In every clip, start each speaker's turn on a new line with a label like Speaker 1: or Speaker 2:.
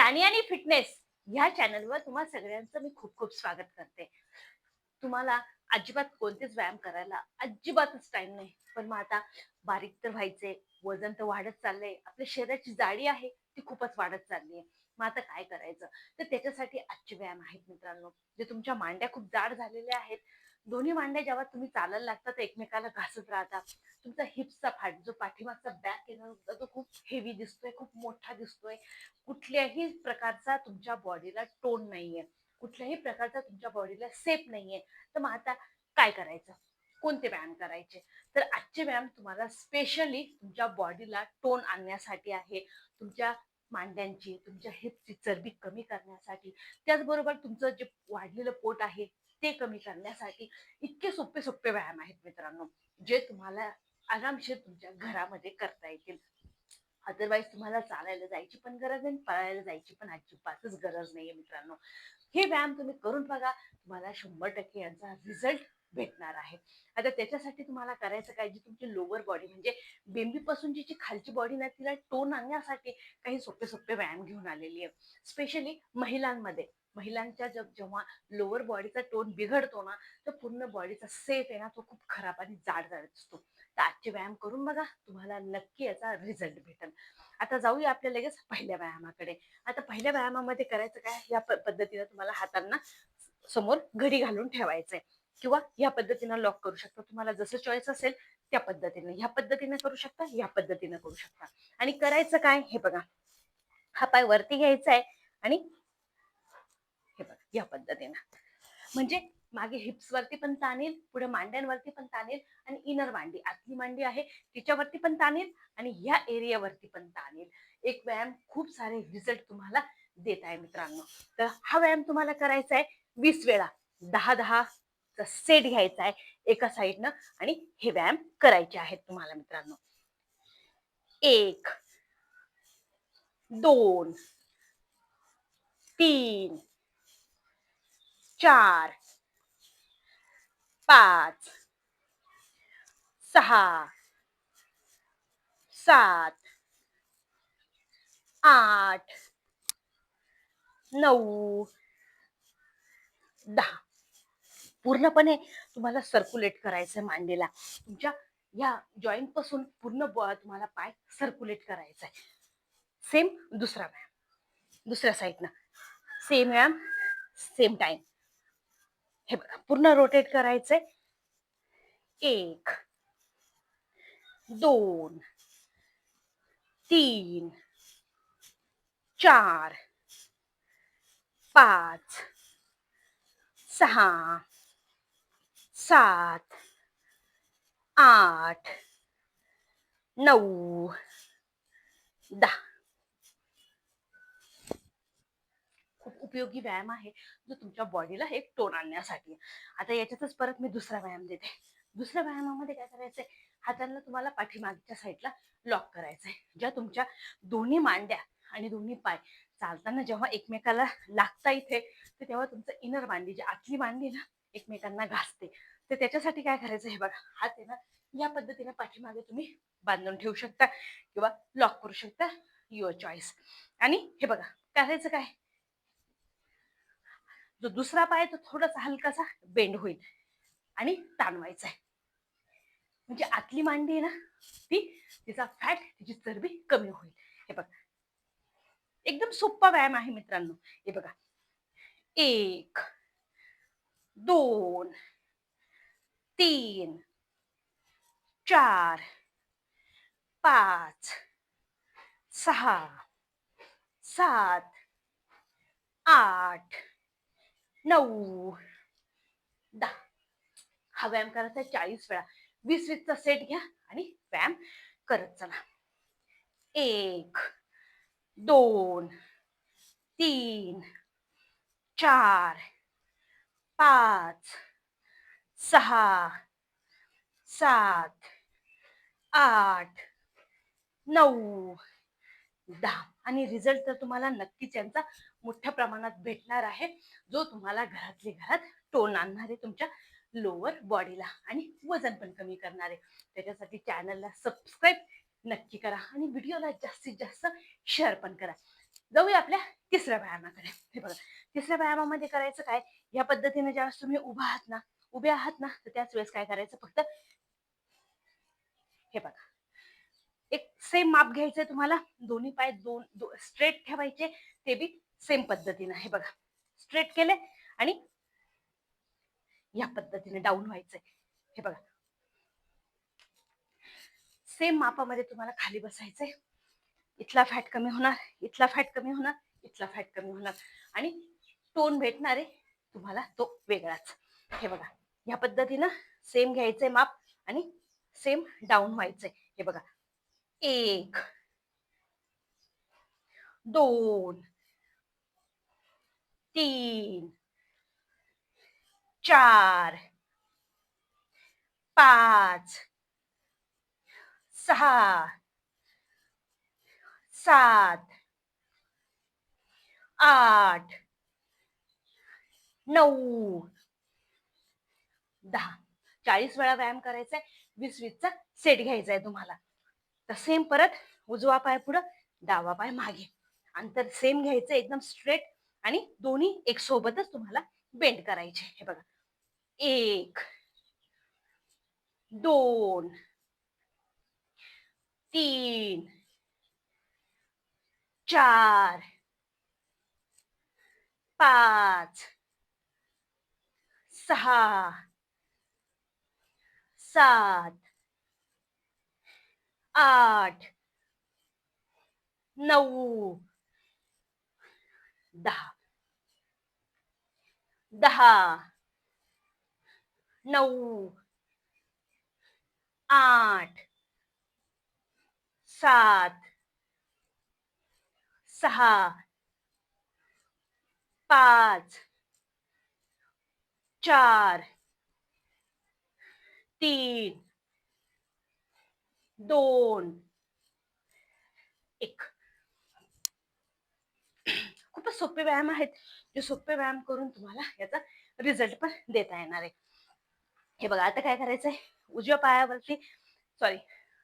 Speaker 1: राणी आणि फिटनेस ह्या चॅनलवर तुम्हा सगळ्यांचं मी खूप खूप स्वागत करते. तुम्हाला अजिबात कोणतेच व्यायाम करायला अजिबातच टाइम नाही. पण मग आता बारीक तर व्हायचे, वजन तर वाढत चाललंय, आपल्या शरीराची जाडी आहे ती खूपच वाढत चालली आहे. मग आता काय करायचं? तर त्याच्यासाठी आजचे व्यायाम आहेत मित्रांनो. जे तुमच्या मांड्या खूप जाड झालेल्या आहेत, दोन्ही मांड्या जेव्हा तुम्ही चालायला लागता तर एकमेकाला घासत राहता. तुमचा हिप्सचा फाट जो पाठीमागचा बॅक येणार होता तो खूप हेवी दिसतोय, खूप मोठा दिसतोय. कुठल्याही प्रकारचा तुमच्या बॉडीला टोन नाहीये, कुठल्याही प्रकारचा तुमच्या बॉडीला सेप नाहीये. तर मग आता काय करायचं? कोणते व्यायाम करायचे? तर आजचे व्यायाम तुम्हाला स्पेशली तुमच्या बॉडीला टोन आणण्यासाठी आहे. तुमच्या मांड्यांची, तुमच्या हिपची चरबी कमी करण्यासाठी, त्याचबरोबर तुमचं जे वाढलेलं पोट आहे ते कमी करण्यासाठी इतके सोपे सोपे व्यायाम आहेत मित्रांनो, जे तुम्हाला आरामशीर तुमच्या घरामध्ये करता येतील. अदरवाईज तुम्हाला चालायला जायची पण गरज नाही, पळायला जायची पण अजिबातच गरज नाहीये मित्रांनो. हे व्यायाम तुम्ही करून बघा, तुम्हाला 100% यांचा रिझल्ट भेटणार आहे. आता त्याच्यासाठी तुम्हाला करायचं काय, जी तुमची लोअर बॉडी म्हणजे बेंबीपासून जी खालची बॉडी ना तिला टोन आणण्यासाठी काही सोपे सोपे व्यायाम घेऊन आलेली आहे. स्पेशली महिलांमध्ये, महिलांच्या जेव्हा लोअर बॉडीचा टोन बिघडतो ना, तर पूर्ण बॉडीचा सेप आहे ना तो खूप खराब आणि जाड जाड असतो. तर आजचे व्यायाम करून बघा, तुम्हाला नक्की याचा रिझल्ट भेटेल. आता जाऊया आपल्या लगेच पहिल्या व्यायामाकडे. आता पहिल्या व्यायामामध्ये करायचं काय, या पद्धतीने तुम्हाला हातांना समोर घडी घालून ठेवायचंय, किंवा या पद्धतीने लॉक करू शकता. तुम्हाला जसं चॉईस असेल त्या पद्धतीने, ह्या पद्धतीने करू शकता, या पद्धतीने करू शकता. आणि करायचं काय हे बघा, हा पाय वरती घ्यायचा आहे आणि हे बघा या पद्धतीने, म्हणजे मागे हिप्स वरती पण ताण येईल, पुढे मांड्यांवरती पण ताण येईल, आणि इनर मांडी, आतली मांडी आहे तिच्यावरती पण ताण येईल, आणि या एरियावरती पण ताण येईल. एक व्यायाम खूप सारे रिझल्ट तुम्हाला देत आहे मित्रांनो. तर हा व्यायाम तुम्हाला करायचा आहे 20 वेळा, 10-10 चा सेट घ्यायचा आहे एका साईडनं, आणि हे व्यायाम करायचे आहेत तुम्हाला मित्रांनो. 1, 2, 3, 4, 5, 6, 7, 8, 9, 10. पूर्णपणे तुम्हाला सर्क्युलेट करायचं मांडीला. तुमच्या या जॉईंट पासून पूर्ण तुम्हाला पाय सर्क्युलेट करायचा आहे. सेम दुसरा व्यायाम, दुसऱ्या साईडनं सेम व्यायाम, सेम टाइम. हे बघा पूर्ण रोटेट करायचंय. 1, 2, 3, 4, 5, 6, 7, 8, 9, 10. खूप उपयोगी व्यायाम आहे, जो तुमच्या बॉडीला एक टोन आणण्यासाठी. आता याच्यातच परत मी दुसरा व्यायाम देते. दुसऱ्या व्यायामामध्ये काय करायचंय, हातांना तुम्हाला पाठीमागच्या साईडला लॉक करायचंय. ज्या तुमच्या दोन्ही मांड्या आणि दोन्ही पाय चालताना जेव्हा एकमेकाला लागता इथे, तर तेव्हा तुमचं इनर मांडी, जी आतली मांडी ना एकमेकांना घासते. तर त्याच्यासाठी काय करायचं, हे बघा हात आहे ना या पद्धतीने पाठीमागे तुम्ही बांधून ठेवू शकता, किंवा लॉक करू शकता, युअर चॉईस. आणि हे बघा करायचं काय, जो दुसरा पाय तो थोडासा हलकासा बेंड होईल आणि ताणवायचा आहे. म्हणजे आतली मांडी आहे ना ती, तिचा फॅट, तिची चरबी कमी होईल. हे बघा एकदम सोपा व्यायाम आहे मित्रांनो. हे बघा 1, 2, 3, 4, 5, 6, 7, 8, 9, 10. हा व्यायाम करायचा 40 वेळा. 20-20 चा सेट घ्या आणि व्यायाम करत चला. 1, 2, 3, 4, 5, 6, 7, 8, 9, 10. आणि रिझल्ट तर तुम्हाला नक्कीच यांचा मोठ्या प्रमाणात भेटणार आहे, जो तुम्हाला घरातली घरात टोन आणणार आहे तुमच्या लोअर बॉडीला, आणि वजन पण कमी करणार आहे. त्याच्यासाठी चॅनलला सबस्क्राईब नक्की करा, आणि व्हिडिओला जास्तीत जास्त शेअर पण करा. जाऊया आपल्या तिसऱ्या व्यायामाकडे. हे बघा, तिसऱ्या व्यायामामध्ये करायचं काय, या पद्धतीने ज्यावेळेस तुम्ही उभे आहात ना, तर त्याच वेळेस काय करायचं, फक्त हे बघा, एक सेम माप घ्यायचंय तुम्हाला. दोन्ही पाय स्ट्रेट ठेवायचे, ते बी सेम पद्धतीने. हे बघा, स्ट्रेट केले आणि या पद्धतीने डाऊन व्हायचंय. हे बघा, सेम मापामध्ये तुम्हाला खाली बसायचंय. इथला फॅट कमी होणार, इथला फॅट कमी होणार, इथला फॅट कमी होणार आणि टोन भेटणार आहे तुम्हाला तो वेगळाच. हे बघा, या पद्धतीनं सेम घ्यायचंय माप आणि सेम डाऊन व्हायचंय. हे बघा, 1 2 3 4 5 6 7 8 9 10. 40 वेळा व्यायाम करायचा आहे. 20-20चा सेट घ्यायचा आहे तुम्हाला. तर सेम परत उजवा पाय पुढं, डावा पाय मागे. अंतर सेम घ्यायचं एकदम स्ट्रेट आणि दोन्ही एक सोबतच तुम्हाला बेंड करायचे. हे बघा, 1 2 3 4 5 6 7 8 9 10 10 9 8 7 6 5 4 3 2 1. खूपच सोपे व्यायाम आहेत, जे सोपे व्यायाम करून तुम्हाला याचा रिझल्ट पण देता येणार आहे. हे बघा, आता काय करायचंय, उजव्या पायावरती, सॉरी,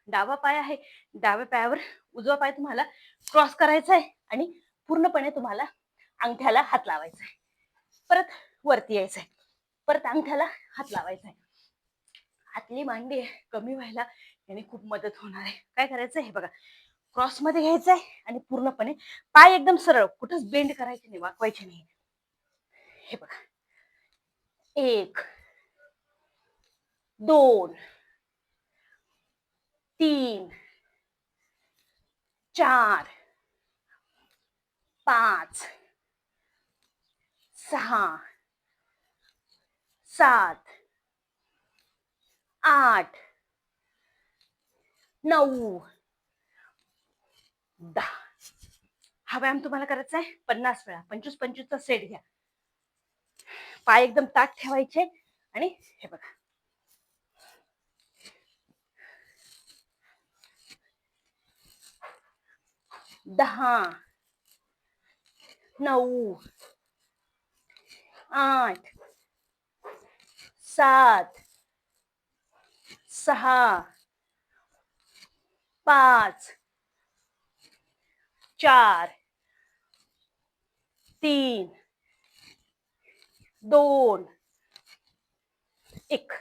Speaker 1: डावा पाय आहे, डाव्या पायावर उजवा पाय तुम्हाला क्रॉस करायचा आहे आणि पूर्णपणे तुम्हाला अंगठ्याला हात लावायचा आहे. परत वरती यायचंय, परत अंगठ्याला हात लावायचा आहे. हातली मांडी कमी व्हायला याने खूप मदत होणार आहे. काय करायचंय, हे बघा, क्रॉस मध्ये घ्यायचंय आणि पूर्णपणे पाय एकदम सरळ, कुठंच बेंड करायचे नाही, वाकवायचे नाही. हे बघा, 1 2 3 4 5 6 7 8 9 10. हा व्यायाम तुम्हाला करायचा आहे 50 वेळा. 25-25चा सेट घ्या. पाय एकदम ताठ ठेवायचे आणि हे बघा, 10 9 8 7 6 5 4 3 2 1.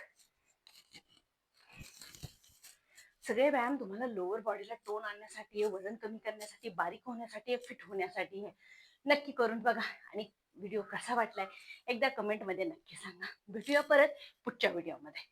Speaker 1: सगळे व्यायाम तुम्हाला लोअर बॉडीला टोन आणण्यासाठी, वजन कमी करण्यासाठी, बारीक होण्यासाठी, फिट होण्यासाठी आहे. नक्की करून बघा आणि व्हिडिओ कसा वाटलाय एकदा कमेंट मध्ये नक्की सांगा. भेटूया परत पुढच्या व्हिडिओमध्ये.